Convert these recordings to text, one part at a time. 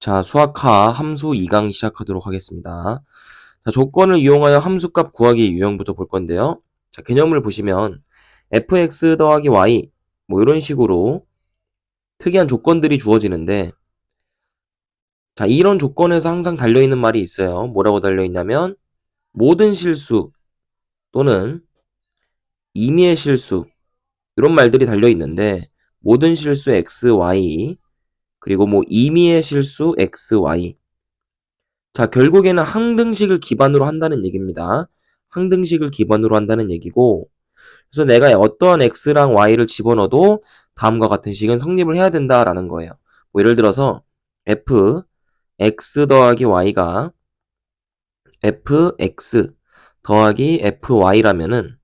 자, 수학하 함수 2강 시작하도록 하겠습니다. 자, 조건을 이용하여 함수값 구하기 유형부터 볼 건데요. 자, 개념을 보시면 fx 더하기 y 뭐 이런 식으로 특이한 조건들이 주어지는데, 자, 이런 조건에서 항상 달려있는 말이 있어요. 뭐라고 달려있냐면 모든 실수 또는 임의의 실수, 이런 말들이 달려있는데, 모든 실수 x, y 그리고 뭐 임의의 실수 x, y. 자, 결국에는 항등식을 기반으로 한다는 얘기입니다. 항등식을 기반으로 한다는 얘기고, 그래서 내가 어떠한 x랑 y를 집어넣어도 다음과 같은 식은 성립을 해야 된다라는 거예요. 뭐 예를 들어서 f x 더하기 y가 fx 더하기 fy라면은,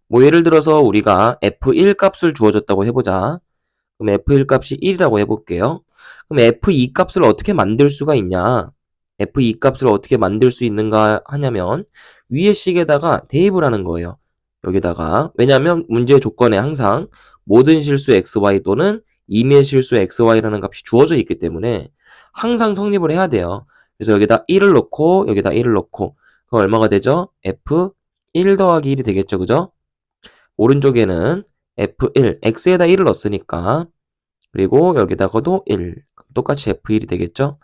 뭐 예를 들어서 우리가 f1 값을 주어졌다고 해보자. 그럼 f1 값이 1이라고 해볼게요. 그럼 f2 값을 어떻게 만들 수가 있냐? f2 값을 어떻게 만들 수 있는가 하냐면 위의 식에다가 대입을 하는 거예요. 여기다가. 왜냐하면 문제의 조건에 항상 모든 실수 xy 또는 임의의 실수 xy라는 값이 주어져 있기 때문에 항상 성립을 해야 돼요. 그래서 여기다 1을 넣고 여기다 1을 넣고, 그럼 얼마가 되죠? f1 더하기 1이 되겠죠, 그죠? 오른쪽에는 f1, x에다 1을 넣었으니까, 그리고 여기다가도 1, 똑같이 f1이 되겠죠?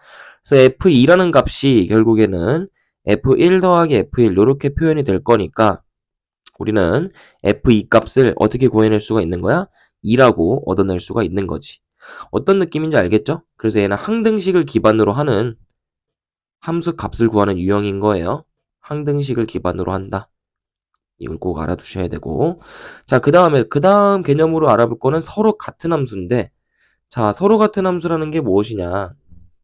그래서 f2라는 값이 결국에는 f1 더하기 f1 이렇게 표현이 될 거니까 우리는 f2 값을 어떻게 구해낼 수가 있는 거야? 2라고 얻어낼 수가 있는 거지. 어떤 느낌인지 알겠죠? 그래서 얘는 항등식을 기반으로 하는 함수 값을 구하는 유형인 거예요. 항등식을 기반으로 한다. 이걸 꼭 알아두셔야 되고, 자, 그 다음 개념으로 알아볼 거는 서로 같은 함수인데, 자, 서로 같은 함수라는 게 무엇이냐?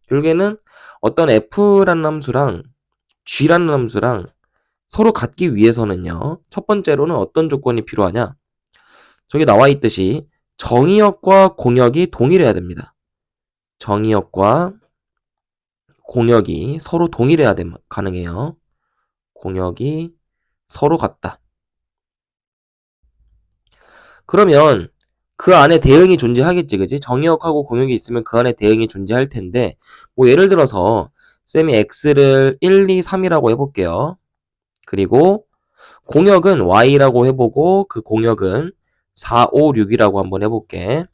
결국에는 어떤 f라는 함수랑 g라는 함수랑 서로 같기 위해서는요, 첫 번째로는 어떤 조건이 필요하냐? 저기 나와 있듯이 정의역과 공역이 동일해야 됩니다. 정의역과 공역이 서로 동일해야 가능해요. 공역이 서로 같다. 그러면 그 안에 대응이 존재하겠지, 그지? 정의역하고 공역이 있으면 그 안에 대응이 존재할 텐데, 뭐 예를 들어서 쌤이 x를 1, 2, 3이라고 해볼게요. 그리고 공역은 y라고 해보고 그 공역은 4, 5, 6이라고 한번 해볼게.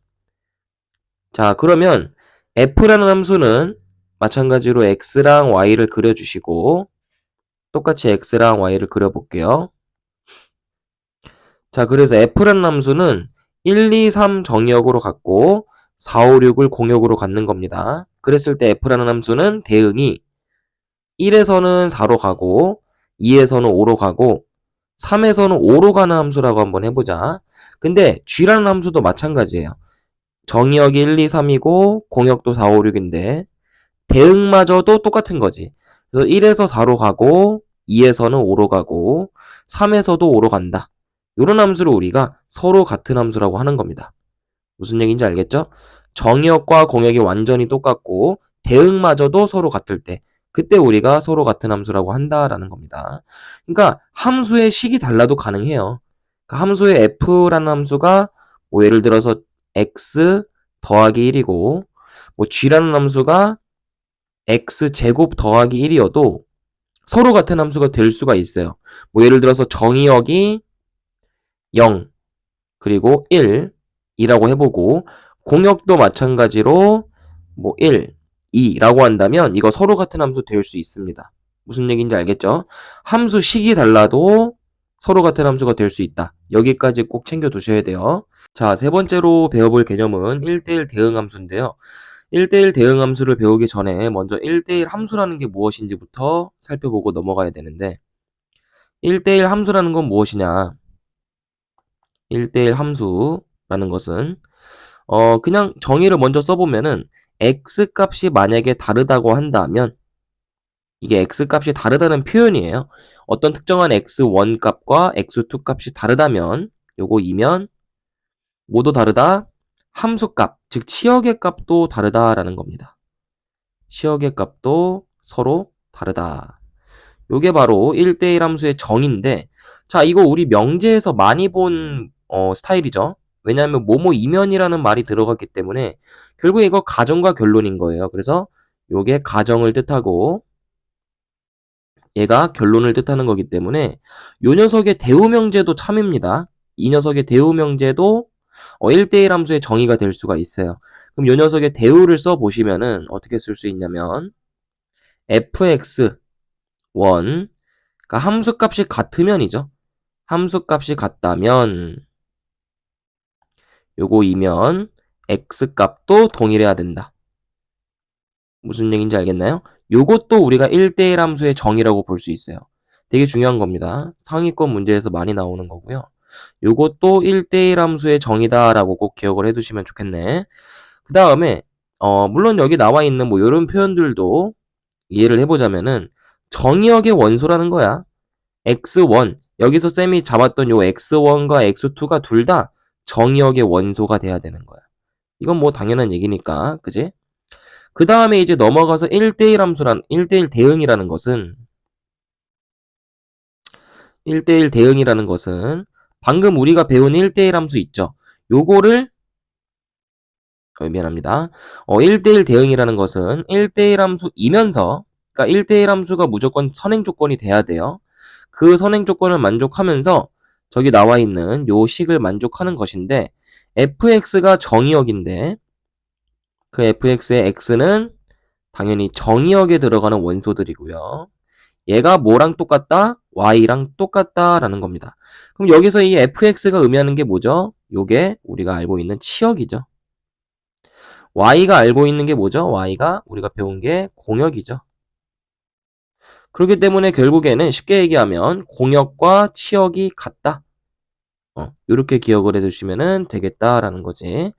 자, 그러면 f라는 함수는 마찬가지로 x랑 y를 그려주시고, 똑같이 x랑 y를 그려볼게요. 자, 그래서 f라는 함수는 1, 2, 3 정의역으로 갖고 4, 5, 6을 공역으로 갖는 겁니다. 그랬을 때 f라는 함수는 대응이 1에서는 4로 가고 2에서는 5로 가고 3에서는 5로 가는 함수라고 한번 해보자. 근데 g라는 함수도 마찬가지예요. 정의역이 1, 2, 3이고 공역도 4, 5, 6인데 대응마저도 똑같은 거지. 그래서 1에서 4로 가고 2에서는 5로 가고 3에서도 5로 간다. 이런 함수를 우리가 서로 같은 함수라고 하는 겁니다. 무슨 얘기인지 알겠죠? 정의역과 공역이 완전히 똑같고 대응마저도 서로 같을 때, 그때 우리가 서로 같은 함수라고 한다라는 겁니다. 그러니까 함수의 식이 달라도 가능해요. 그러니까 함수의 f라는 함수가 뭐 예를 들어서 x 더하기 1이고 뭐 g라는 함수가 x제곱 더하기 1이어도 서로 같은 함수가 될 수가 있어요. 뭐 예를 들어서 정의역이 0 그리고 1이라고 해보고 공역도 마찬가지로 뭐 1, 2라고 한다면 이거 서로 같은 함수 될 수 있습니다. 무슨 얘기인지 알겠죠? 함수 식이 달라도 서로 같은 함수가 될 수 있다. 여기까지 꼭 챙겨 두셔야 돼요. 자, 세 번째로 배워볼 개념은 1대1 대응 함수인데요. 1대1 대응 함수를 배우기 전에 먼저 1대1 함수라는 게 무엇인지부터 살펴보고 넘어가야 되는데, 1대1 함수라는 건 무엇이냐? 1대1 함수라는 것은 그냥 정의를 먼저 써보면은 x값이 만약에 다르다고 한다면, 이게 x값이 다르다는 표현이에요. 어떤 특정한 x1 값과 x2 값이 다르다면 요거 이면 뭐도 다르다? 함수값, 즉 치역의 값도 다르다라는 겁니다. 치역의 값도 서로 다르다. 요게 바로 1대1 함수의 정의인데, 자, 이거 우리 명제에서 많이 본 스타일이죠. 왜냐하면 뭐뭐 이면이라는 말이 들어갔기 때문에 결국에 이거 가정과 결론인 거예요. 그래서 요게 가정을 뜻하고 얘가 결론을 뜻하는 거기 때문에 요 녀석의 대우명제도 참입니다. 이 녀석의 대우명제도 1대1 함수의 정의가 될 수가 있어요. 그럼 요 녀석의 대우를 써보시면은 어떻게 쓸 수 있냐면 fx1 그러니까 함수값이 같으면이죠. 함수값이 같다면 요거이면 x값도 동일해야 된다. 무슨 얘기인지 알겠나요? 요것도 우리가 1대1 함수의 정의라고 볼 수 있어요. 되게 중요한 겁니다. 상위권 문제에서 많이 나오는 거고요. 요것도 1대1 함수의 정의다라고 꼭 기억을 해두시면 좋겠네. 그 다음에 물론 여기 나와 있는 뭐 이런 표현들도 이해를 해보자면은 정의역의 원소라는 거야. x1 여기서 쌤이 잡았던 요 x1과 x2가 둘 다 정의역의 원소가 돼야 되는 거야. 이건 뭐 당연한 얘기니까, 그지? 그 다음에 이제 넘어가서 1대1 함수란 1대1 대응이라는 것은 1대1 대응이라는 것은 방금 우리가 배운 1대1 함수 있죠. 요거를 미안합니다. 1대1 대응이라는 것은 1대1 함수이면서 그러니까 1대1 함수가 무조건 선행 조건이 돼야 돼요. 그 선행 조건을 만족하면서 저기 나와 있는 요 식을 만족하는 것인데 fx가 정의역인데 그 fx의 x는 당연히 정의역에 들어가는 원소들이고요. 얘가 뭐랑 똑같다? y랑 똑같다라는 겁니다. 그럼 여기서 이 fx가 의미하는 게 뭐죠? 요게 우리가 알고 있는 치역이죠. y가 알고 있는 게 뭐죠? y가 우리가 배운 게 공역이죠. 그렇기 때문에 결국에는 쉽게 얘기하면 공역과 치역이 같다. 이렇게 기억을 해두시면 되겠다라는 거지.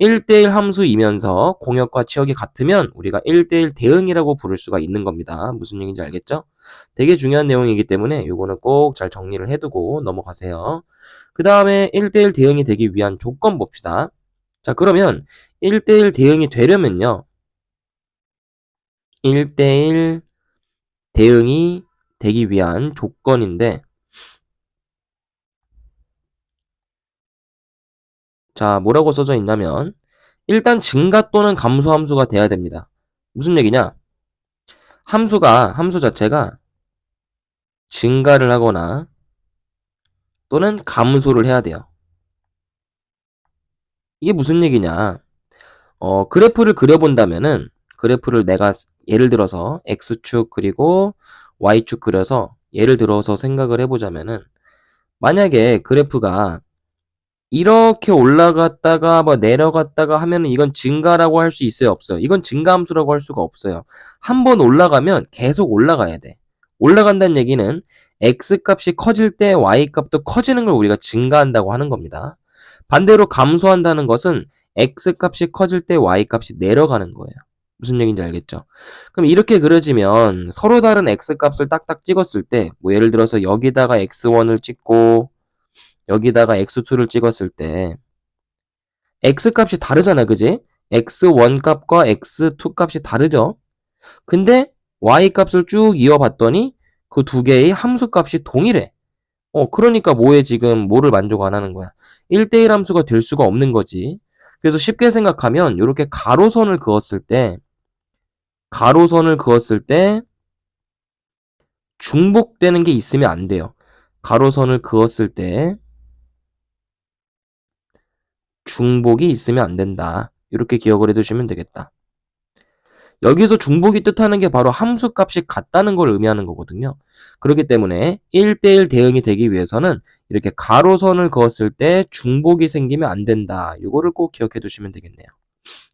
1대1 함수이면서 공역과 치역이 같으면 우리가 1대1 대응이라고 부를 수가 있는 겁니다. 무슨 얘기인지 알겠죠? 되게 중요한 내용이기 때문에 이거는 꼭 잘 정리를 해두고 넘어가세요. 그 다음에 1대1 대응이 되기 위한 조건 봅시다. 자, 그러면 1대1 대응이 되려면요. 1대1 대응이 되기 위한 조건인데 자, 뭐라고 써져 있냐면 일단 증가 또는 감소 함수가 돼야 됩니다. 무슨 얘기냐? 함수 자체가 증가를 하거나 또는 감소를 해야 돼요. 이게 무슨 얘기냐? 그래프를 그려본다면은 그래프를 내가 예를 들어서 X축 그리고 Y축 그려서 예를 들어서 생각을 해보자면은 만약에 그래프가 이렇게 올라갔다가 뭐 내려갔다가 하면은 이건 증가라고 할 수 있어요, 없어요? 이건 증가함수라고 할 수가 없어요. 한번 올라가면 계속 올라가야 돼. 올라간다는 얘기는 x 값이 커질 때 y 값도 커지는 걸 우리가 증가한다고 하는 겁니다. 반대로 감소한다는 것은 x 값이 커질 때 y 값이 내려가는 거예요. 무슨 얘기인지 알겠죠? 그럼 이렇게 그려지면 서로 다른 x 값을 딱딱 찍었을 때 뭐 예를 들어서 여기다가 x1을 찍고 여기다가 x2를 찍었을 때 x값이 다르잖아, 그지? x1 값과 x2 값이 다르죠? 근데 y값을 쭉 이어봤더니 그 두 개의 함수값이 동일해. 그러니까 뭐에 지금 뭐를 만족 안 하는 거야? 1대1 함수가 될 수가 없는 거지. 그래서 쉽게 생각하면 이렇게 가로선을 그었을 때 중복되는 게 있으면 안 돼요. 가로선을 그었을 때 중복이 있으면 안 된다. 이렇게 기억을 해두시면 되겠다. 여기서 중복이 뜻하는 게 바로 함수값이 같다는 걸 의미하는 거거든요. 그렇기 때문에 1대1 대응이 되기 위해서는 이렇게 가로선을 그었을 때 중복이 생기면 안 된다. 이거를 꼭 기억해 두시면 되겠네요.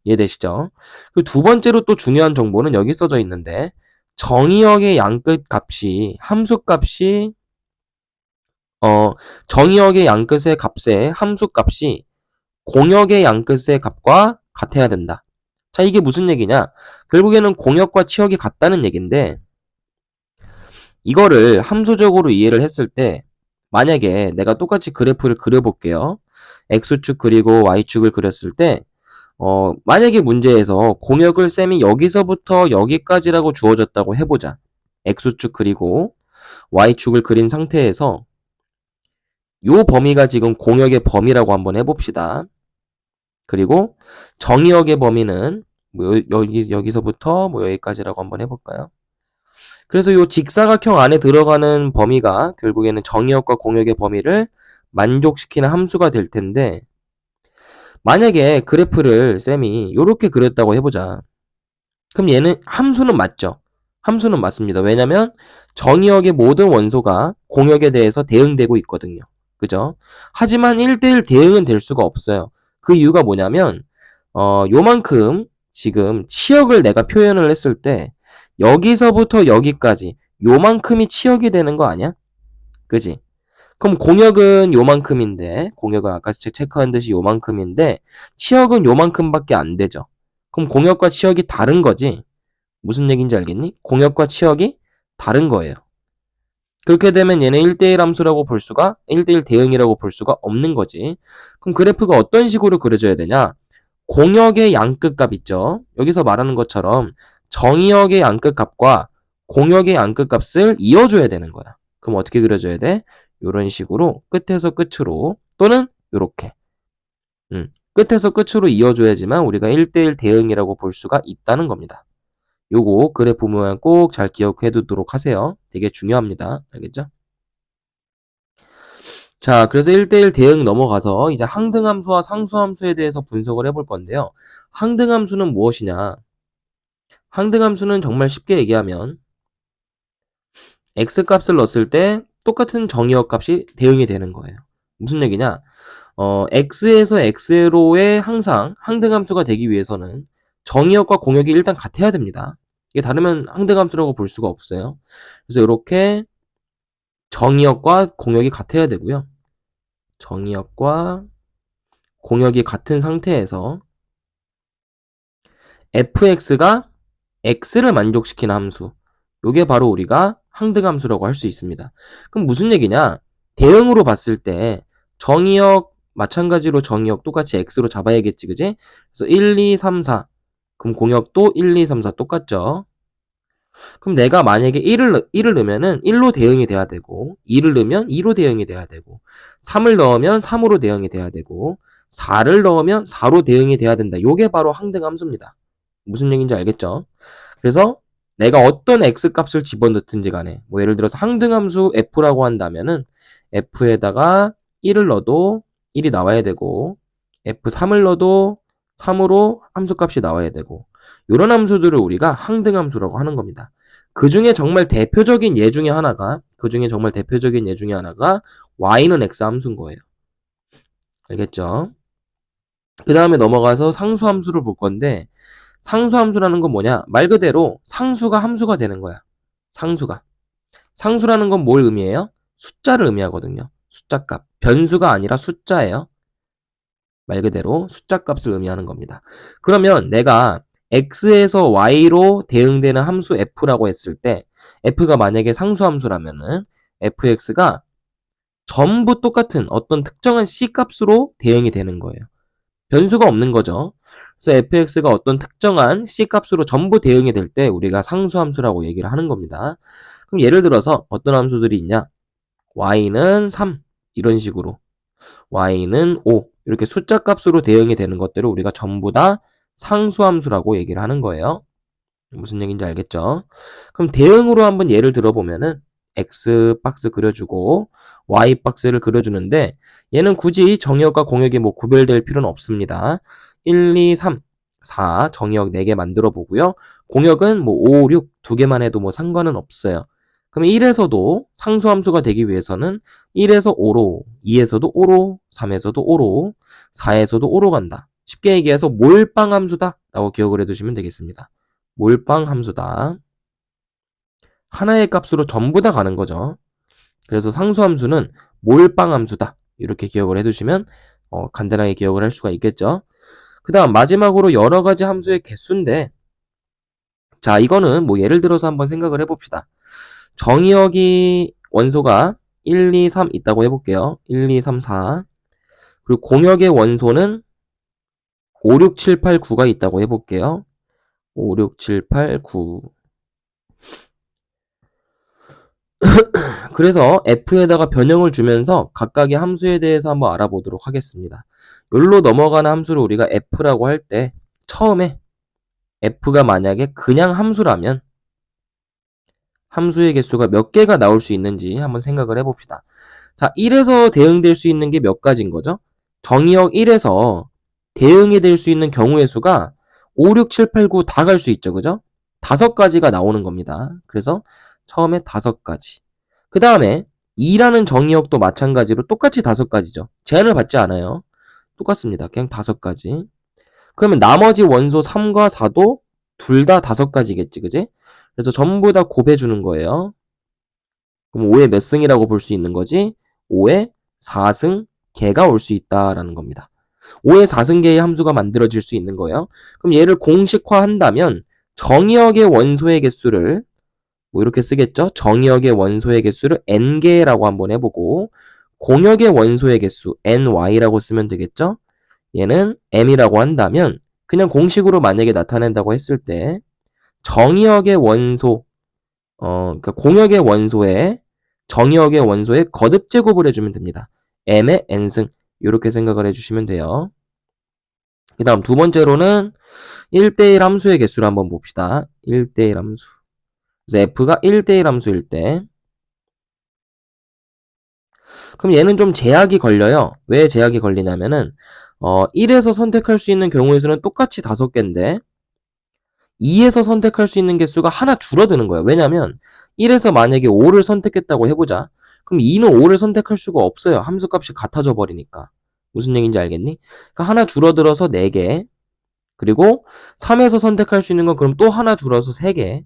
이해되시죠? 그 두 번째로 또 중요한 정보는 여기 써져 있는데 정의역의 양끝 값이 함수값이 정의역의 양끝의 값의 함수값이 공역의 양끝의 값과 같아야 된다. 자, 이게 무슨 얘기냐? 결국에는 공역과 치역이 같다는 얘기인데 이거를 함수적으로 이해를 했을 때 만약에 내가 똑같이 그래프를 그려볼게요. X축 그리고 Y축을 그렸을 때 만약에 문제에서 공역을 쌤이 여기서부터 여기까지라고 주어졌다고 해보자. X축 그리고 Y축을 그린 상태에서 요 범위가 지금 공역의 범위라고 한번 해봅시다. 그리고 정의역의 범위는 뭐 여기서부터 뭐 여기까지라고 한번 해볼까요? 그래서 이 직사각형 안에 들어가는 범위가 결국에는 정의역과 공역의 범위를 만족시키는 함수가 될 텐데, 만약에 그래프를 쌤이 이렇게 그렸다고 해보자. 그럼 얘는 함수는 맞죠? 함수는 맞습니다. 왜냐면 정의역의 모든 원소가 공역에 대해서 대응되고 있거든요. 그죠? 하지만 1대1 대응은 될 수가 없어요. 그 이유가 뭐냐면 요만큼 지금 치역을 내가 표현을 했을 때 여기서부터 여기까지 요만큼이 치역이 되는 거 아니야? 그지? 그럼 공역은 요만큼인데, 공역은 아까 체크한 듯이 요만큼인데 치역은 요만큼밖에 안 되죠. 그럼 공역과 치역이 다른 거지. 무슨 얘기인지 알겠니? 공역과 치역이 다른 거예요. 그렇게 되면 얘는 1대1 함수라고 볼 수가, 1대1 대응이라고 볼 수가 없는 거지. 그럼 그래프가 어떤 식으로 그려져야 되냐? 공역의 양끝값 있죠? 여기서 말하는 것처럼 정의역의 양끝값과 공역의 양끝값을 이어줘야 되는 거야. 그럼 어떻게 그려줘야 돼? 이런 식으로 끝에서 끝으로, 또는 이렇게 끝에서 끝으로 이어줘야지만 우리가 1대1 대응이라고 볼 수가 있다는 겁니다. 요거 그래프 모양 꼭 잘 기억해 두도록 하세요. 되게 중요합니다. 알겠죠? 자, 그래서 1대1 대응 넘어가서 이제 항등함수와 상수함수에 대해서 분석을 해볼 건데요. 항등함수는 무엇이냐? 항등함수는 정말 쉽게 얘기하면 x값을 넣었을 때 똑같은 정의역 값이 대응이 되는 거예요. 무슨 얘기냐? x에서 x로의 항상 항등함수가 되기 위해서는 정의역과 공역이 일단 같아야 됩니다. 이게 다르면 항등함수라고 볼 수가 없어요. 그래서 이렇게 정의역과 공역이 같아야 되고요. 정의역과 공역이 같은 상태에서 fx가 x를 만족시키는 함수, 이게 바로 우리가 항등함수라고 할 수 있습니다. 그럼 무슨 얘기냐? 대응으로 봤을 때 정의역 마찬가지로 정의역 똑같이 x로 잡아야겠지, 그지? 그래서 1, 2, 3, 4. 그럼 공역도 1, 2, 3, 4 똑같죠? 그럼 내가 만약에 1을 넣으면은 1로 대응이 돼야 되고, 2를 넣으면 2로 대응이 돼야 되고, 3을 넣으면 3으로 대응이 돼야 되고, 4를 넣으면 4로 대응이 돼야 된다. 요게 바로 항등함수입니다. 무슨 얘기인지 알겠죠? 그래서 내가 어떤 x값을 집어넣든지 간에, 뭐 예를 들어서 항등함수 f라고 한다면은 f에다가 1을 넣어도 1이 나와야 되고, f3을 넣어도 3으로 함수값이 나와야 되고, 이런 함수들을 우리가 항등함수라고 하는 겁니다. 그 중에 정말 대표적인 예 중에 하나가 y는 x 함수인 거예요. 알겠죠? 그 다음에 넘어가서 상수함수를 볼 건데, 상수함수라는 건 뭐냐? 말 그대로 상수가 함수가 되는 거야. 상수가. 상수라는 건 뭘 의미해요? 숫자를 의미하거든요. 숫자값. 변수가 아니라 숫자예요. 말 그대로 숫자값을 의미하는 겁니다. 그러면 내가 x에서 y로 대응되는 함수 f라고 했을 때 f가 만약에 상수함수라면은 fx가 전부 똑같은 어떤 특정한 c값으로 대응이 되는 거예요. 변수가 없는 거죠. 그래서 fx가 어떤 특정한 c값으로 전부 대응이 될 때 우리가 상수함수라고 얘기를 하는 겁니다. 그럼 예를 들어서 어떤 함수들이 있냐? y는 3 이런 식으로, y는 5 이렇게 숫자 값으로 대응이 되는 것들을 우리가 전부 다 상수함수라고 얘기를 하는 거예요. 무슨 얘기인지 알겠죠? 그럼 대응으로 한번 예를 들어보면은 x 박스 그려주고 y 박스를 그려주는데 얘는 굳이 정의역과 공역이 뭐 구별될 필요는 없습니다. 1, 2, 3, 4 정의역 4개 만들어 보고요. 공역은 뭐 5, 6 2개만 해도 뭐 상관은 없어요. 그럼 1에서도 상수함수가 되기 위해서는 1에서 5로, 2에서도 5로, 3에서도 5로, 4에서도 5로 간다. 쉽게 얘기해서 몰빵 함수다 라고 기억을 해두시면 되겠습니다. 몰빵 함수다. 하나의 값으로 전부 다 가는 거죠. 그래서 상수함수는 몰빵 함수다. 이렇게 기억을 해두시면 간단하게 기억을 할 수가 있겠죠. 그 다음 마지막으로 여러 가지 함수의 개수인데, 자 이거는 뭐 예를 들어서 한번 생각을 해봅시다. 정의역이 원소가 1, 2, 3 있다고 해볼게요. 1, 2, 3, 4. 그리고 공역의 원소는 5, 6, 7, 8, 9가 있다고 해볼게요. 5, 6, 7, 8, 9. 그래서 f에다가 변형을 주면서 각각의 함수에 대해서 한번 알아보도록 하겠습니다. 여기로 넘어가는 함수를 우리가 f라고 할 때 처음에 f가 만약에 그냥 함수라면 함수의 개수가 몇 개가 나올 수 있는지 한번 생각을 해봅시다. 자, 1에서 대응될 수 있는 게 몇 가지인 거죠? 정의역 1에서 대응이 될 수 있는 경우의 수가 5, 6, 7, 8, 9 다 갈 수 있죠. 그죠? 5가지가 나오는 겁니다. 그래서 처음에 5가지. 그 다음에 2라는 정의역도 마찬가지로 똑같이 5가지죠. 제한을 받지 않아요. 똑같습니다. 그냥 5가지. 그러면 나머지 원소 3과 4도 둘 다 5가지겠지. 그지? 그래서 전부 다 곱해주는 거예요. 그럼 5의 몇 승이라고 볼 수 있는 거지? 5의 4승 개가 올 수 있다라는 겁니다. 5의 4승계의 함수가 만들어질 수 있는 거예요. 그럼 얘를 공식화한다면 정의역의 원소의 개수를 뭐 이렇게 쓰겠죠? 정의역의 원소의 개수를 n개라고 한번 해보고 공역의 원소의 개수 ny라고 쓰면 되겠죠? 얘는 m이라고 한다면 그냥 공식으로 만약에 나타낸다고 했을 때 정의역의 원소 그러니까 공역의 원소에 정의역의 원소에 거듭 제곱을 해주면 됩니다. m의 n승 이렇게 생각을 해주시면 돼요. 그 다음 두 번째로는 1대1 함수의 개수를 한번 봅시다. 1대1 함수. 그래서 f가 1대1 함수일 때 그럼 얘는 좀 제약이 걸려요. 왜 제약이 걸리냐면은 1에서 선택할 수 있는 경우의 수는 똑같이 5개인데 2에서 선택할 수 있는 개수가 하나 줄어드는 거예요. 왜냐면 1에서 만약에 5를 선택했다고 해보자. 그럼 2는 5를 선택할 수가 없어요. 함수값이 같아져 버리니까. 무슨 얘기인지 알겠니? 그러니까 하나 줄어들어서 4개. 그리고 3에서 선택할 수 있는 건 그럼 또 하나 줄어서 3개.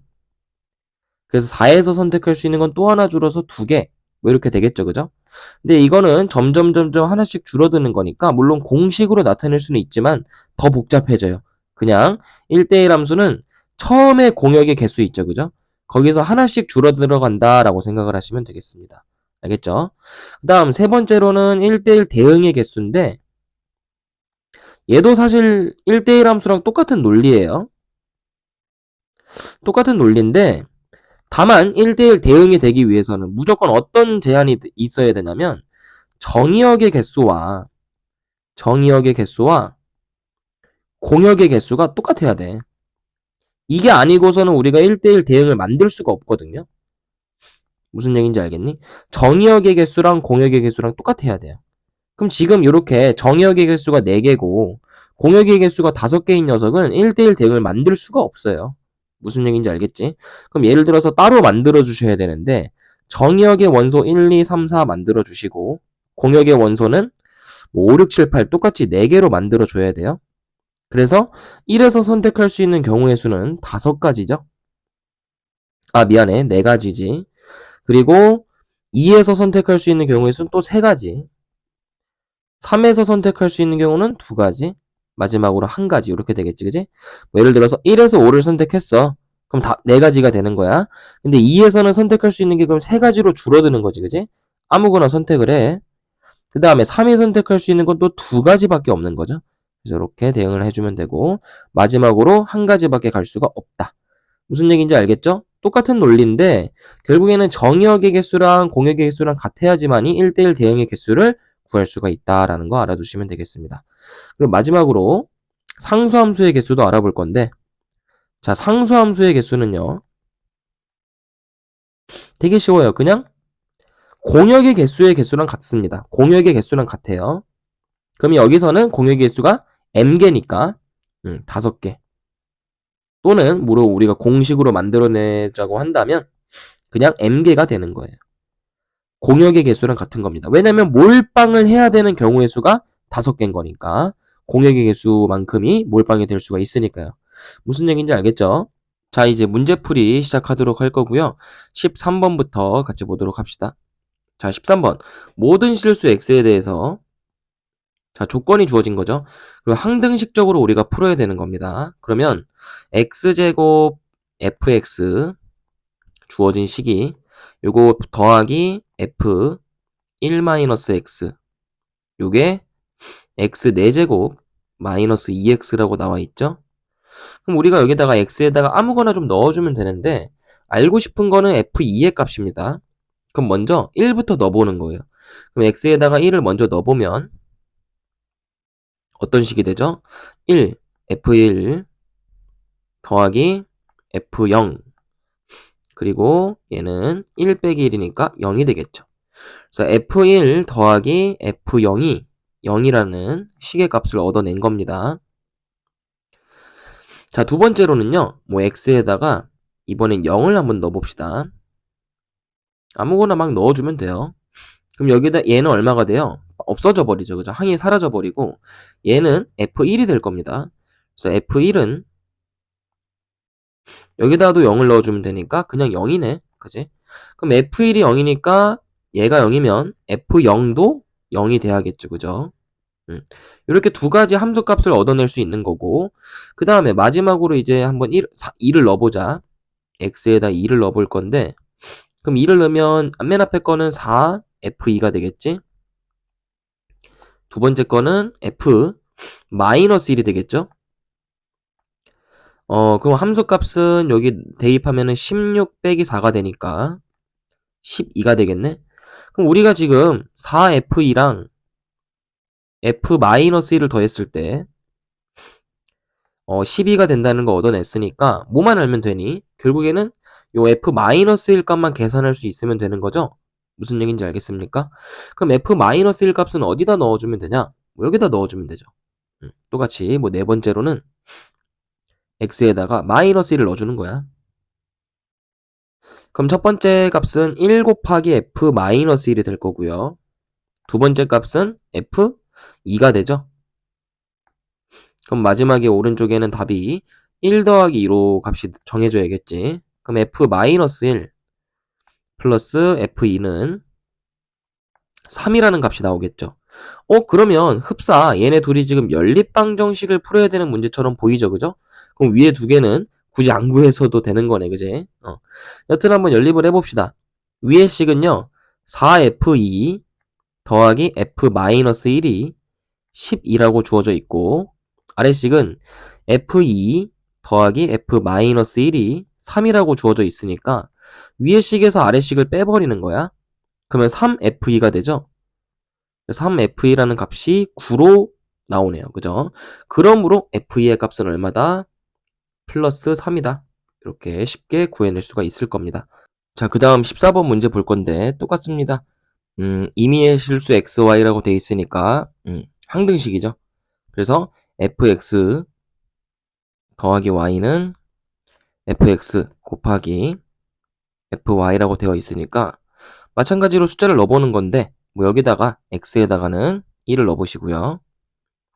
그래서 4에서 선택할 수 있는 건 또 하나 줄어서 2개. 뭐 이렇게 되겠죠. 그죠? 근데 이거는 점점 하나씩 줄어드는 거니까 물론 공식으로 나타낼 수는 있지만 더 복잡해져요. 그냥 1대1 함수는 처음에 공역의 개수 있죠. 그죠? 거기서 하나씩 줄어들어 간다라고 생각을 하시면 되겠습니다. 알겠죠? 그 다음 세 번째로는 1대1 대응의 개수인데 얘도 사실 1대1 함수랑 똑같은 논리예요. 똑같은 논리인데 다만 1대1 대응이 되기 위해서는 무조건 어떤 제한이 있어야 되냐면 정의역의 개수와 공역의 개수가 똑같아야 돼. 이게 아니고서는 우리가 1대1 대응을 만들 수가 없거든요. 무슨 얘기인지 알겠니? 정의역의 개수랑 공역의 개수랑 똑같아야 돼요. 그럼 지금 이렇게 정의역의 개수가 4개고 공역의 개수가 5개인 녀석은 1대1 대응을 만들 수가 없어요. 무슨 얘기인지 알겠지? 그럼 예를 들어서 따로 만들어 주셔야 되는데 정의역의 원소 1, 2, 3, 4 만들어 주시고 공역의 원소는 5, 6, 7, 8 똑같이 4개로 만들어 줘야 돼요. 그래서 1에서 선택할 수 있는 경우의 수는 5가지죠. 아, 미안해. 4가지지. 그리고 2에서 선택할 수 있는 경우의 수는 또 3가지. 3에서 선택할 수 있는 경우는 2가지. 마지막으로 1가지. 이렇게 되겠지. 그지? 뭐 예를 들어서 1에서 5를 선택했어. 그럼 다 4가지가 되는 거야. 근데 2에서는 선택할 수 있는 게 그럼 3가지로 줄어드는 거지. 그지? 아무거나 선택을 해. 그 다음에 3이 선택할 수 있는 건 또 2가지밖에 없는 거죠. 그래서 이렇게 대응을 해주면 되고 마지막으로 1가지밖에 갈 수가 없다. 무슨 얘기인지 알겠죠? 똑같은 논리인데 결국에는 정의역의 개수랑 공역의 개수랑 같아야지만이 1대1 대응의 개수를 구할 수가 있다라는 거 알아두시면 되겠습니다. 그리고 마지막으로 상수함수의 개수도 알아볼 건데 자, 상수함수의 개수는요. 되게 쉬워요. 그냥 공역의 개수의 개수랑 같습니다. 공역의 개수랑 같아요. 그럼 여기서는 공역의 개수가 m개니까 5개. 또는 뭐로 우리가 공식으로 만들어내자고 한다면 그냥 m개가 되는 거예요. 공역의 개수랑 같은 겁니다. 왜냐면 몰빵을 해야 되는 경우의 수가 5개인 거니까 공역의 개수만큼이 몰빵이 될 수가 있으니까요. 무슨 얘기인지 알겠죠? 자, 이제 문제풀이 시작하도록 할 거고요. 13번부터 같이 보도록 합시다. 자, 13번. 모든 실수 x에 대해서 자, 조건이 주어진 거죠. 그리고 항등식적으로 우리가 풀어야 되는 겁니다. 그러면 x제곱 fx 주어진 식이 요거 더하기 f 1-x 요게 x 4제곱 마이너스 2x라고 나와 있죠. 그럼 우리가 여기다가 x에다가 아무거나 좀 넣어주면 되는데 알고 싶은 거는 f2의 값입니다. 그럼 먼저 1부터 넣어보는 거예요. 그럼 x에다가 1을 먼저 넣어보면 어떤 식이 되죠? 1 f1 더하기 F0 그리고 얘는 1 빼기 1이니까 0이 되겠죠. 그래서 F1 더하기 F0이 0이라는 시계값을 얻어낸 겁니다. 자, 두 번째로는요. 뭐 x에다가 이번엔 0을 한번 넣어봅시다. 아무거나 막 넣어주면 돼요. 그럼 여기다 얘는 얼마가 돼요? 없어져 버리죠. 그죠? 항이 사라져 버리고 얘는 F1이 될 겁니다. 그래서 F1은 여기다도 0을 넣어주면 되니까 그냥 0이네. 그지? 그럼 F1이 0이니까 얘가 0이면 F0도 0이 돼야겠죠. 그죠? 이렇게 두 가지 함수 값을 얻어낼 수 있는 거고 그 다음에 마지막으로 이제 한번 2를 넣어보자. x에다 2를 넣어볼 건데 그럼 2를 넣으면 맨 앞에 거는 4 f2가 되겠지. 두 번째 거는 f 마이너스 1이 되겠죠. 그럼 함수 값은 여기 대입하면은 16 빼기 4가 되니까 12가 되겠네. 그럼 우리가 지금 4f2랑 f 마이너스 1을 더했을 때 12가 된다는 거 얻어냈으니까 뭐만 알면 되니? 결국에는 요 f-1 값만 계산할 수 있으면 되는 거죠? 무슨 얘기인지 알겠습니까? 그럼 f-1 값은 어디다 넣어주면 되냐? 뭐 여기다 넣어주면 되죠. 똑같이 뭐 네 번째로는 x에다가 -1을 넣어주는 거야. 그럼 첫 번째 값은 1 곱하기 f-1이 될 거고요. 두 번째 값은 f2가 되죠. 그럼 마지막에 오른쪽에는 답이 1 더하기 2로 값이 정해져야겠지. 그럼 f-1 플러스 f2는 3이라는 값이 나오겠죠. 그러면 흡사 얘네 둘이 지금 연립방정식을 풀어야 되는 문제처럼 보이죠, 그죠? 그럼 위에 두 개는 굳이 안 구해서도 되는 거네, 그지? 여튼 한번 연립을 해봅시다. 위에 식은요 4f2 더하기 f-1이 12라고 주어져 있고 아래 식은 f2 더하기 f-1이 3이라고 주어져 있으니까 위에 식에서 아래 식을 빼버리는 거야. 그러면 3f2가 되죠. 3f2라는 값이 9로 나오네요. 그죠? 그러므로 f2의 값은 얼마다? 플러스 3이다. 이렇게 쉽게 구해낼 수가 있을 겁니다. 자, 그 다음 14번 문제 볼 건데 똑같습니다. 임의의 실수 xy라고 돼 있으니까 항등식이죠. 그래서 fx 더하기 y는 fx 곱하기 fy라고 되어 있으니까 마찬가지로 숫자를 넣어보는 건데 뭐 여기다가 x에다가는 1을 넣어보시고요.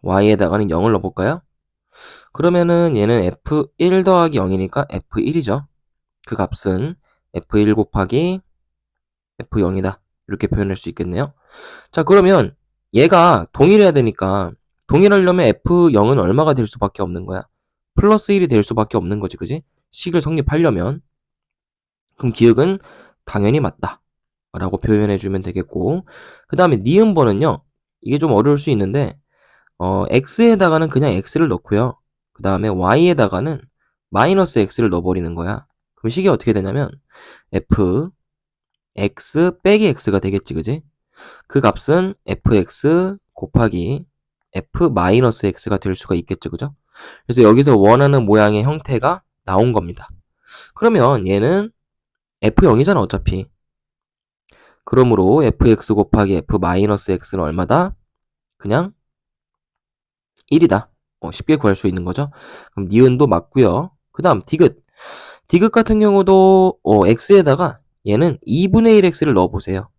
y에다가는 0을 넣어볼까요? 그러면은 얘는 f1 더하기 0이니까 f1이죠. 그 값은 f1 곱하기 f0이다. 이렇게 표현할 수 있겠네요. 자, 그러면 얘가 동일해야 되니까 동일하려면 f0은 얼마가 될 수밖에 없는 거야? 플러스 1이 될 수밖에 없는 거지, 그지? 식을 성립하려면. 그럼 기억은 당연히 맞다. 라고 표현해주면 되겠고 그 다음에 니은번은요. 이게 좀 어려울 수 있는데 x에다가는 그냥 x를 넣고요. 그 다음에 y에다가는 마이너스 x를 넣어버리는 거야. 그럼 식이 어떻게 되냐면 f x 빼기 x가 되겠지, 그지? 그 값은 fx 곱하기 f 마이너스 x가 될 수가 있겠죠, 그죠? 그래서 여기서 원하는 모양의 형태가 나온 겁니다. 그러면 얘는 f0이잖아, 어차피. 그러므로 fx 곱하기 f 마이너스 x는 얼마다? 그냥 1이다. 쉽게 구할 수 있는 거죠. 그럼 니은도 맞고요. 그 다음 디귿. 디귿 같은 경우도 x에다가 얘는 2분의 1x를 넣어보세요.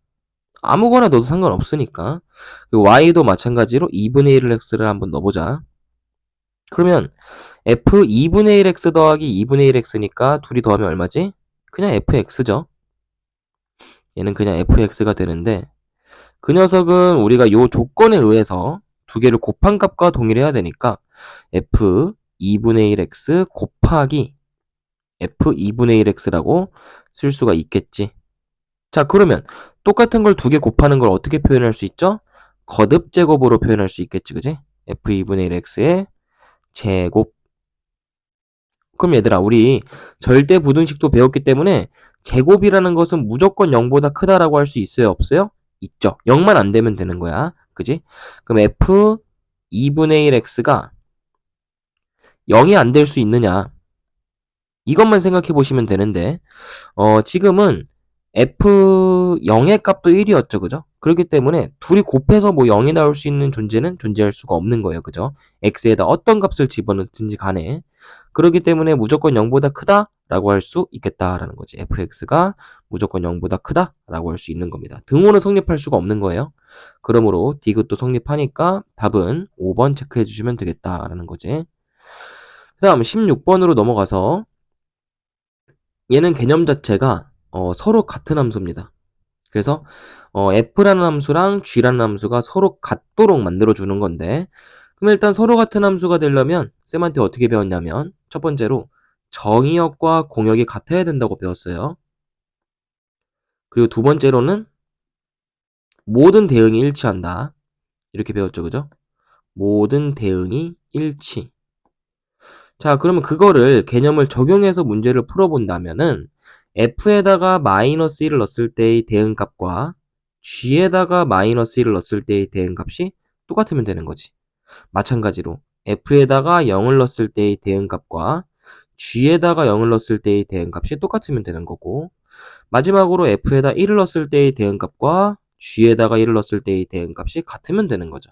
아무거나 넣어도 상관없으니까. 그리고 y도 마찬가지로 2분의 1x를 한번 넣어보자. 그러면 f 2분의 1x 더하기 2분의 1x니까 둘이 더하면 얼마지? 그냥 fx죠. 얘는 그냥 fx가 되는데 그 녀석은 우리가 요 조건에 의해서 두 개를 곱한 값과 동일해야 되니까 f 2분의 1x 곱하기 f 2분의 1x라고 쓸 수가 있겠지. 자, 그러면 똑같은 걸 두 개 곱하는 걸 어떻게 표현할 수 있죠? 거듭 제곱으로 표현할 수 있겠지, 그지? f 2분의 1x의 제곱. 그럼 얘들아, 우리 절대 부등식도 배웠기 때문에 제곱이라는 것은 무조건 0보다 크다라고 할 수 있어요, 없어요? 있죠. 0만 안 되면 되는 거야. 그지? 그럼 f 2분의 1x가 0이 안 될 수 있느냐? 이것만 생각해 보시면 되는데 지금은 F0의 값도 1이었죠. 그죠? 그렇기 때문에 둘이 곱해서 뭐 0이 나올 수 있는 존재는 존재할 수가 없는 거예요. 그죠? x에다 어떤 값을 집어넣든지 간에. 그렇기 때문에 무조건 0보다 크다라고 할 수 있겠다라는 거지. fx가 무조건 0보다 크다라고 할 수 있는 겁니다. 등호는 성립할 수가 없는 거예요. 그러므로 디귿도 성립하니까 답은 5번 체크해 주시면 되겠다라는 거지. 그 다음 16번으로 넘어가서 얘는 개념 자체가 서로 같은 함수입니다. 그래서 f라는 함수랑 g라는 함수가 서로 같도록 만들어주는 건데, 그럼 일단 서로 같은 함수가 되려면 쌤한테 어떻게 배웠냐면 첫 번째로 정의역과 공역이 같아야 된다고 배웠어요. 그리고 두 번째로는 모든 대응이 일치한다. 이렇게 배웠죠. 그죠? 모든 대응이 일치. 자, 그러면 그거를 개념을 적용해서 문제를 풀어본다면은 f에다가 마이너스 1을 넣었을 때의 대응값과 g에다가 마이너스 1을 넣었을 때의 대응값이 똑같으면 되는 거지. 마찬가지로 f에다가 0을 넣었을 때의 대응값과 g에다가 0을 넣었을 때의 대응값이 똑같으면 되는 거고, 마지막으로 f에다 1을 넣었을 때의 대응값과 g에다가 1을 넣었을 때의 대응값이 같으면 되는 거죠.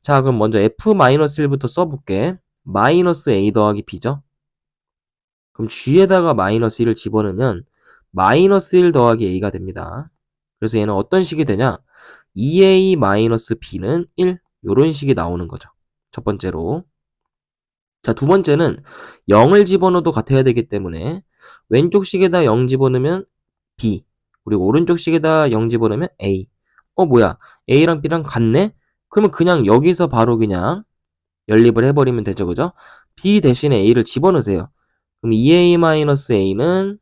자, 그럼 먼저 f-1부터 써볼게. 마이너스 a 더하기 b죠. 그럼 g에다가 마이너스 1을 집어넣으면 마이너스 1 더하기 a가 됩니다. 그래서 얘는 어떤 식이 되냐? 2a 마이너스 b는 1 이런 식이 나오는 거죠. 첫 번째로. 자, 두 번째는 0을 집어넣어도 같아야 되기 때문에 왼쪽 식에다 0 집어넣으면 b, 그리고 오른쪽 식에다 0 집어넣으면 a. 뭐야? a랑 b랑 같네? 그러면 그냥 여기서 바로 그냥 연립을 해버리면 되죠. 그죠? b 대신에 a를 집어넣으세요. 그럼 2a-a는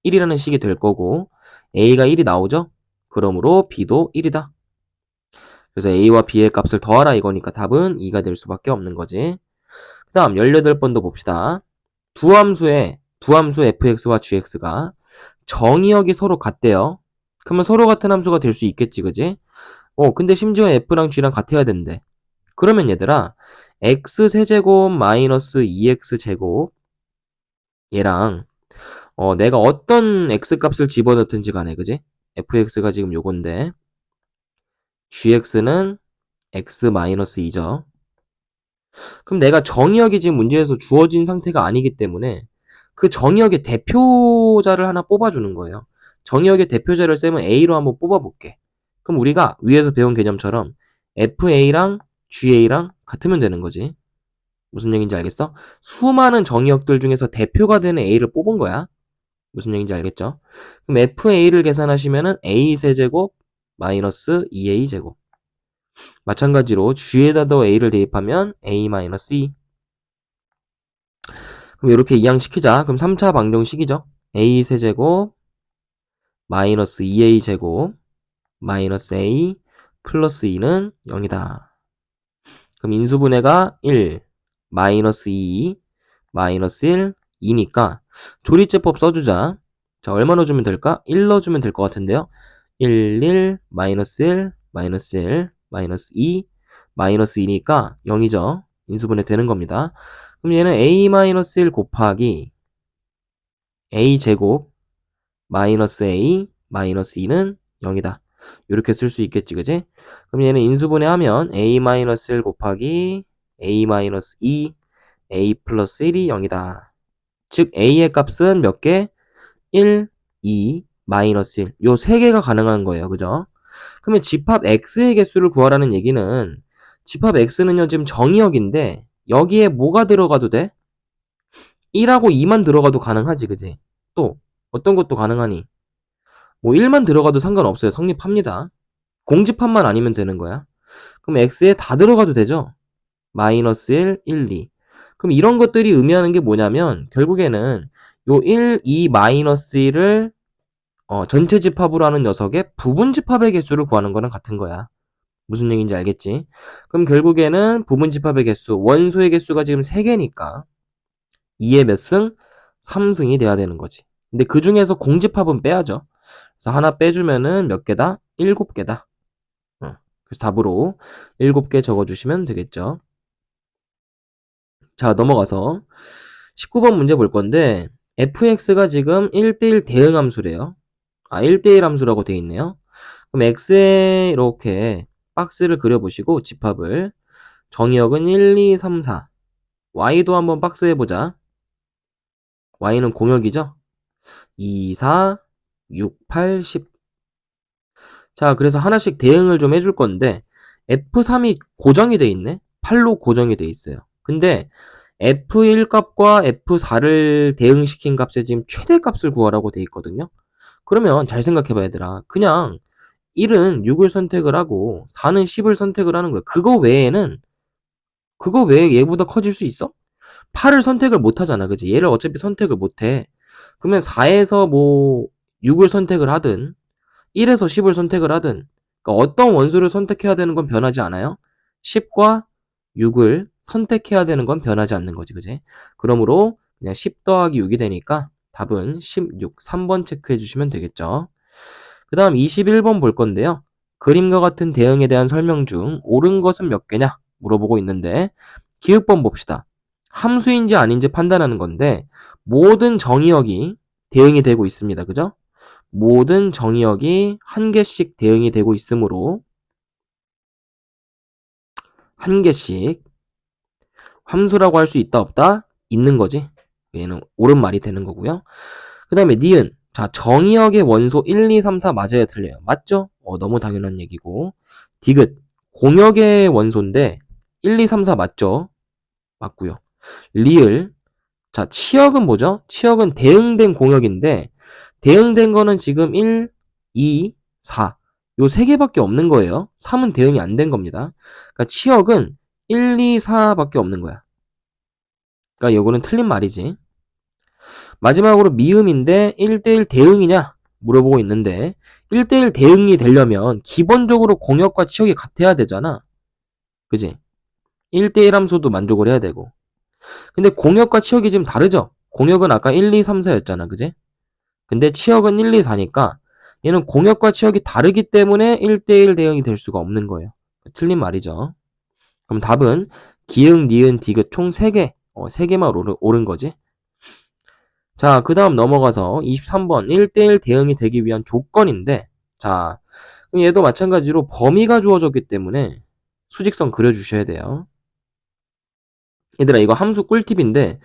1이라는 식이 될 거고 a가 1이 나오죠? 그러므로 b도 1이다. 그래서 a와 b의 값을 더하라 이거니까 답은 2가 될 수밖에 없는 거지. 그 다음 18번도 봅시다. 두 함수 fx와 gx가 정의역이 서로 같대요. 그러면 서로 같은 함수가 될 수 있겠지, 그지? 근데 심지어 f랑 g랑 같아야 된대. 그러면 얘들아, x세제곱 마이너스 2x제곱 얘랑 내가 어떤 x값을 집어넣든지 간에, 그지? fx가 지금 요건데 gx는 x-2죠. 그럼 내가 정의역이 지금 문제에서 주어진 상태가 아니기 때문에 그 정의역의 대표자를 하나 뽑아주는 거예요. 정의역의 대표자를 쌤은 A로 한번 뽑아볼게. 그럼 우리가 위에서 배운 개념처럼 FA랑 GA랑 같으면 되는 거지. 무슨 얘기인지 알겠어? 수많은 정의역들 중에서 대표가 되는 A를 뽑은 거야. 무슨 얘기인지 알겠죠? 그럼 FA를 계산하시면은 A세제곱 마이너스 2A제곱. 마찬가지로 G에다도 A를 대입하면 A-2. 그럼 이렇게 이항시키자. 그럼 3차 방정식이죠. A세제곱 마이너스 2A제곱 마이너스 A 플러스 2는 0이다. 그럼 인수분해가 1 마이너스 2 마이너스 1 2니까 조리제법 써주자. 자, 얼마 넣어주면 될까? 1 넣어주면 될 것 같은데요. 1 1 마이너스 1 마이너스 1 마이너스 2 마이너스 2니까 0이죠. 인수분해 되는 겁니다. 그럼 얘는 A-1 곱하기 A제곱 마이너스 A 마이너스 2는 0이다. 이렇게 쓸 수 있겠지, 그지? 그럼 얘는 인수분해하면 A-1 곱하기 A-2 A 플러스 1이 0이다. 즉 A의 값은 몇 개? 1, 2, 마이너스 1. 요 세 개가 가능한 거예요. 그죠? 그러면 집합 X의 개수를 구하라는 얘기는 집합 X는요, 지금 정의역인데 여기에 뭐가 들어가도 돼? 1하고 2만 들어가도 가능하지, 그지? 또 어떤 것도 가능하니? 뭐 1만 들어가도 상관없어요. 성립합니다. 공집합만 아니면 되는 거야. 그럼 X에 다 들어가도 되죠? 마이너스 1, 1, 2. 그럼 이런 것들이 의미하는 게 뭐냐면 결국에는 요 1, 2, 마이너스 1을 전체 집합으로 하는 녀석의 부분 집합의 개수를 구하는 거랑 같은 거야. 무슨 얘기인지 알겠지? 그럼 결국에는 부분 집합의 개수, 원소의 개수가 지금 3개니까 2의 몇 승? 3승이 돼야 되는 거지. 근데 그 중에서 공집합은 빼야죠. 그래서 하나 빼주면은 몇 개다? 7개다. 그래서 답으로 7개 적어주시면 되겠죠. 자, 넘어가서 19번 문제 볼 건데 fx가 지금 1대1 대응 함수래요. 1대1 함수라고 되어 있네요. 그럼 x에 이렇게 박스를 그려보시고 집합을 정의역은 1, 2, 3, 4 y도 한번 박스 해보자. y는 공역이죠. 2, 4, 6, 8, 10 자, 그래서 하나씩 대응을 좀 해줄 건데 F3이 고정이 돼 있네. 8로 고정이 돼 있어요. 근데 F1 값과 F4를 대응시킨 값에 지금 최대값을 구하라고 돼 있거든요. 그러면 잘 생각해봐 얘들아. 그냥 1은 6을 선택을 하고 4는 10을 선택을 하는 거야. 그거 외에 얘보다 커질 수 있어? 8을 선택을 못 하잖아. 그지? 얘를 어차피 선택을 못 해. 그러면 4에서 뭐 6을 선택을 하든 1에서 10을 선택을 하든 그러니까 어떤 원소를 선택해야 되는 건 변하지 않아요. 10과 6을 선택해야 되는 건 변하지 않는 거지. 그지? 그러므로 그냥 10 더하기 6이 되니까 답은 16, 3번 체크해 주시면 되겠죠. 그 다음 21번 볼 건데요. 그림과 같은 대응에 대한 설명 중 옳은 것은 몇 개냐 물어보고 있는데 기읍번 봅시다. 함수인지 아닌지 판단하는 건데 모든 정의역이 대응이 되고 있습니다. 그죠? 모든 정의역이 한 개씩 대응이 되고 있으므로 한 개씩 함수라고 할 수 있다 없다? 있는 거지. 얘는 옳은 말이 되는 거고요. 그 다음에 니은. 자, 정의역의 원소 1, 2, 3, 4 맞아요 틀려요? 맞죠? 너무 당연한 얘기고. 디귿. 공역의 원소인데 1, 2, 3, 4 맞죠? 맞고요. 리을. 자, 치역은 뭐죠? 치역은 대응된 공역인데 대응된 거는 지금 1, 2, 4. 요 세 개밖에 없는 거예요. 3은 대응이 안 된 겁니다. 그러니까 치역은 1, 2, 4밖에 없는 거야. 그러니까 요거는 틀린 말이지. 마지막으로 미음인데 1대1 대응이냐 물어보고 있는데 1대1 대응이 되려면 기본적으로 공역과 치역이 같아야 되잖아. 그지? 1대1 함수도 만족을 해야 되고. 근데 공역과 치역이 지금 다르죠? 공역은 아까 1, 2, 3, 4였잖아. 그지? 근데 치역은 1, 2, 4니까 얘는 공역과 치역이 다르기 때문에 1대1 대응이 될 수가 없는 거예요. 틀린 말이죠. 그럼 답은 기응, 니은, 디귿 총 3개. 3개만 옳은 거지. 자, 그 다음 넘어가서 23번 1대1 대응이 되기 위한 조건인데 자, 그럼 얘도 마찬가지로 범위가 주어졌기 때문에 수직선 그려주셔야 돼요. 얘들아 이거 함수 꿀팁인데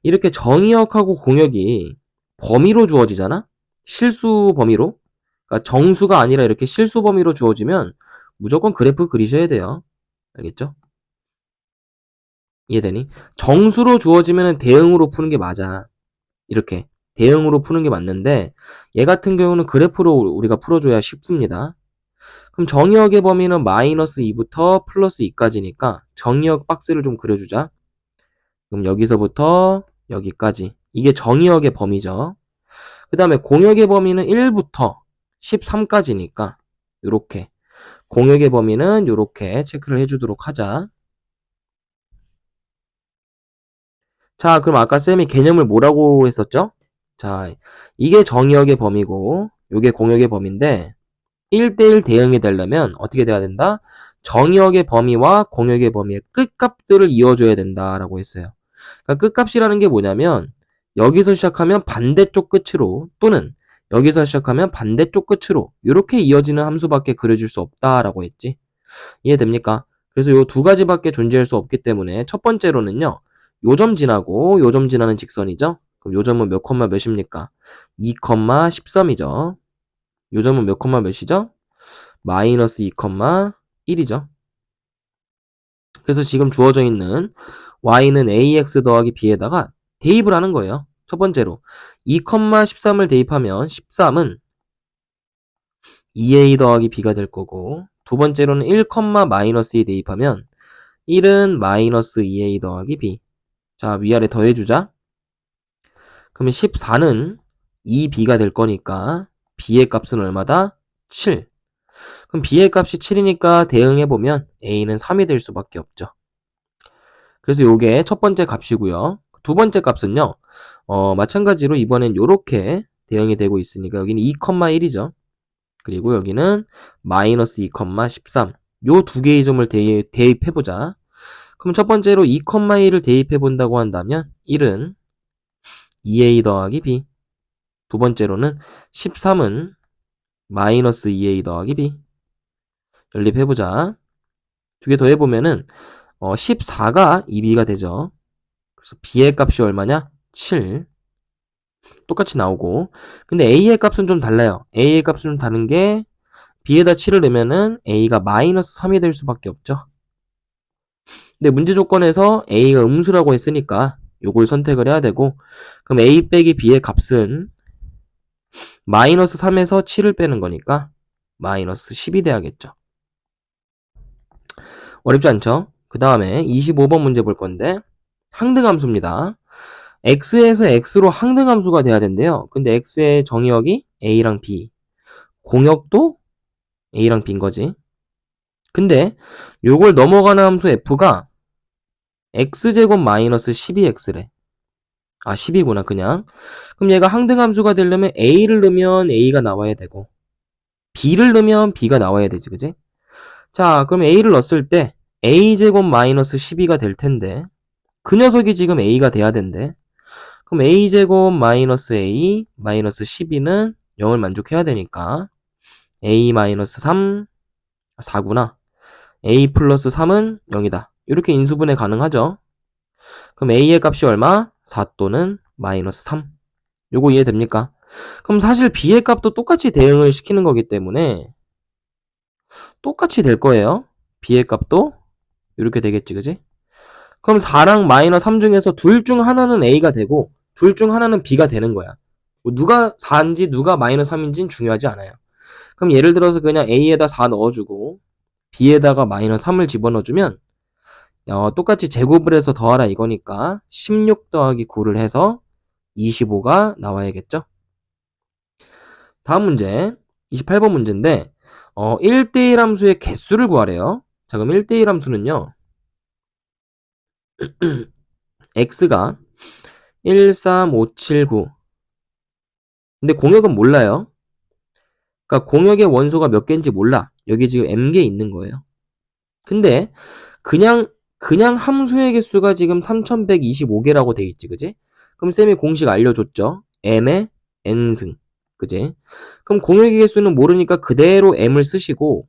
이렇게 정의역하고 공역이 범위로 주어지잖아? 실수 범위로? 그러니까 정수가 아니라 이렇게 실수 범위로 주어지면 무조건 그래프 그리셔야 돼요. 알겠죠? 이해되니? 정수로 주어지면 대응으로 푸는 게 맞아. 이렇게 대응으로 푸는 게 맞는데 얘 같은 경우는 그래프로 우리가 풀어줘야 쉽습니다. 그럼 정의역의 범위는 마이너스 2부터 플러스 2까지니까 정의역 박스를 좀 그려주자. 그럼 여기서부터 여기까지 이게 정의역의 범위죠. 그 다음에 공역의 범위는 1부터 13까지니까 이렇게 공역의 범위는 이렇게 체크를 해주도록 하자. 자, 그럼 아까 쌤이 개념을 뭐라고 했었죠? 자, 이게 정의역의 범위고 이게 공역의 범위인데 1대1 대응이 되려면 어떻게 돼야 된다? 정의역의 범위와 공역의 범위의 끝값들을 이어줘야 된다라고 했어요. 그러니까 끝값이라는 게 뭐냐면 여기서 시작하면 반대쪽 끝으로 또는 여기서 시작하면 반대쪽 끝으로 이렇게 이어지는 함수밖에 그려줄 수 없다라고 했지. 이해됩니까? 그래서 요 두 가지밖에 존재할 수 없기 때문에 첫 번째로는요. 요 점 지나고 요 점 지나는 직선이죠. 그럼 요 점은 몇 콤마 몇입니까? 2, 13이죠. 요 점은 몇 콤마 몇이죠? 마이너스 2, 1이죠. 그래서 지금 주어져 있는 y는 ax 더하기 b에다가 대입을 하는 거예요. 첫 번째로 2, 13을 대입하면 13은 2a 더하기 b가 될 거고 두 번째로는 1, 마이너스 2 대입하면 1은 마이너스 2a 더하기 b. 자, 위아래 더해주자. 그러면 14는 2b가 될 거니까 b의 값은 얼마다? 7. 그럼 b의 값이 7이니까 대응해보면 a는 3이 될 수밖에 없죠. 그래서 요게 첫 번째 값이고요. 두 번째 값은요. 마찬가지로 이번엔 요렇게 대응이 되고 있으니까 여기는 2,1이죠. 그리고 여기는 마이너스 2, 13. 요 두 개의 점을 대입해보자. 그럼 첫 번째로 2,1을 대입해본다고 한다면 1은 2a 더하기 b. 두 번째로는 13은 마이너스 2a 더하기 b. 연립해보자. 두 개 더 해보면은 14가 2b가 되죠. 그래서 b의 값이 얼마냐? 7. 똑같이 나오고. 근데 a의 값은 좀 달라요. a의 값은 좀 다른 게 b에다 7을 넣으면은 a가 마이너스 3이 될 수밖에 없죠. 근데 문제 조건에서 a가 음수라고 했으니까 요걸 선택을 해야 되고, 그럼 a 빼기 b의 값은 마이너스 3에서 7을 빼는 거니까 마이너스 10이 돼야겠죠. 어렵지 않죠? 그 다음에 25번 문제 볼 건데, 항등함수입니다. x에서 x로 항등함수가 돼야 된대요. 근데 x의 정의역이 a랑 b, 공역도 a랑 b인 거지. 근데 요걸 넘어가는 함수 f가 x제곱 마이너스 12x래. 아, 10이구나, 그냥. 그럼 얘가 항등함수가 되려면 a를 넣으면 a가 나와야 되고, b를 넣으면 b가 나와야 되지, 그지? 자, 그럼 a를 넣었을 때 a제곱 마이너스 12가 될 텐데, 그 녀석이 지금 a가 돼야 된대. 그럼 a제곱 마이너스 a 마이너스 12는 0을 만족해야 되니까 a 마이너스 3, 4구나. a 플러스 3은 0이다. 이렇게 인수분해 가능하죠. 그럼 a의 값이 얼마? 4 또는 마이너스 3. 요거 이해됩니까? 그럼 사실 b의 값도 똑같이 대응을 시키는 거기 때문에 똑같이 될 거예요. b의 값도 이렇게 되겠지, 그지? 그럼 4랑 마이너스 3 중에서 둘 중 하나는 a가 되고 둘 중 하나는 b가 되는 거야. 누가 4인지 누가 마이너스 3인지는 중요하지 않아요. 그럼 예를 들어서 그냥 a에다 4 넣어주고 b에다가 마이너스 3을 집어넣어주면 똑같이 제곱을 해서 더하라 이거니까 16 더하기 9를 해서 25가 나와야겠죠. 다음 문제 28번 문제인데 1대1 함수의 개수를 구하래요. 자, 그럼 1대1 함수는요. x가 1, 3, 5, 7, 9. 근데 공역은 몰라요. 그러니까 공역의 원소가 몇 개인지 몰라. 여기 지금 m개 있는 거예요. 근데 그냥 함수의 개수가 지금 3125개라고 돼 있지, 그지? 그럼 쌤이 공식 알려줬죠. m의 n승, 그지? 그럼 공역의 개수는 모르니까 그대로 m을 쓰시고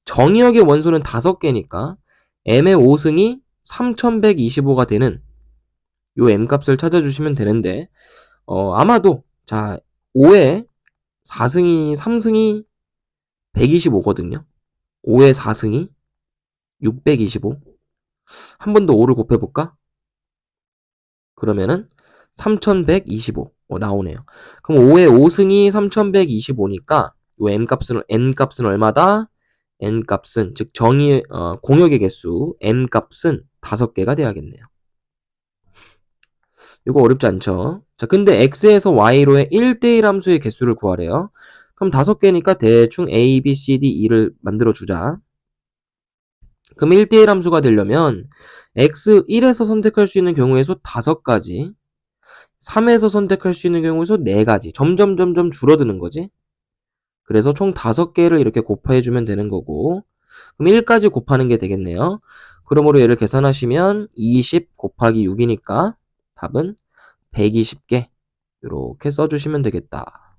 정의역의 원소는 5개니까 m의 5승이 3125가 되는 요 m값을 찾아주시면 되는데 아마도 자 5의 4승이 3승이 125거든요. 5의 4승이 625. 한 번 더 5를 곱해볼까? 그러면은 3125 나오네요. 그럼 5의 5승이 3125니까 요 n값은 얼마다? n값은 즉 공역의 개수 n값은 5개가 돼야겠네요. 이거 어렵지 않죠? 자, 근데 x에서 y로의 1대1 함수의 개수를 구하래요. 그럼 5개니까 대충 a, b, c, d, e를 만들어주자. 그럼 1대1 함수가 되려면 x 1에서 선택할 수 있는 경우의 수 5가지, 3에서 선택할 수 있는 경우의 수 4가지, 점점 줄어드는 거지. 그래서 총 5개를 이렇게 곱해주면 되는 거고, 그럼 1까지 곱하는 게 되겠네요. 그러므로 얘를 계산하시면 20 곱하기 6이니까 답은 120개 이렇게 써주시면 되겠다.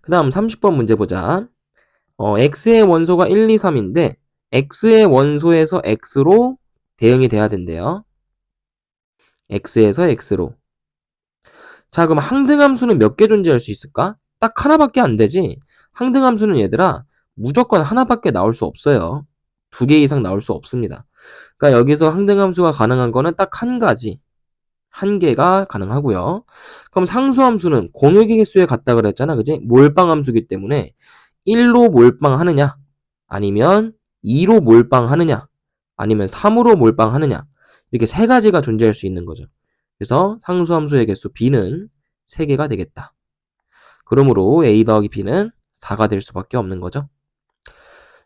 그 다음 30번 문제 보자. x의 원소가 1, 2, 3인데 x의 원소에서 x로 대응이 돼야 된대요. x에서 x로. 자, 그럼 항등함수는 몇 개 존재할 수 있을까? 딱 하나밖에 안 되지. 항등함수는 얘들아 무조건 하나밖에 나올 수 없어요. 2개 이상 나올 수 없습니다. 그러니까 여기서 항등함수가 가능한 거는 딱 한 가지. 한 개가 가능하고요. 그럼 상수함수는 공역의 개수에 같다 그랬잖아, 그지? 몰빵함수기 때문에 1로 몰빵하느냐, 아니면 2로 몰빵하느냐, 아니면 3으로 몰빵하느냐, 이렇게 세 가지가 존재할 수 있는 거죠. 그래서 상수함수의 개수 b는 3개가 되겠다. 그러므로 a 더하기 b는 4가 될 수밖에 없는 거죠.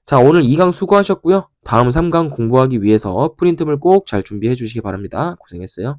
자, 오늘 2강 수고하셨고요. 다음 3강 공부하기 위해서 프린트물 꼭 잘 준비해 주시기 바랍니다. 고생했어요.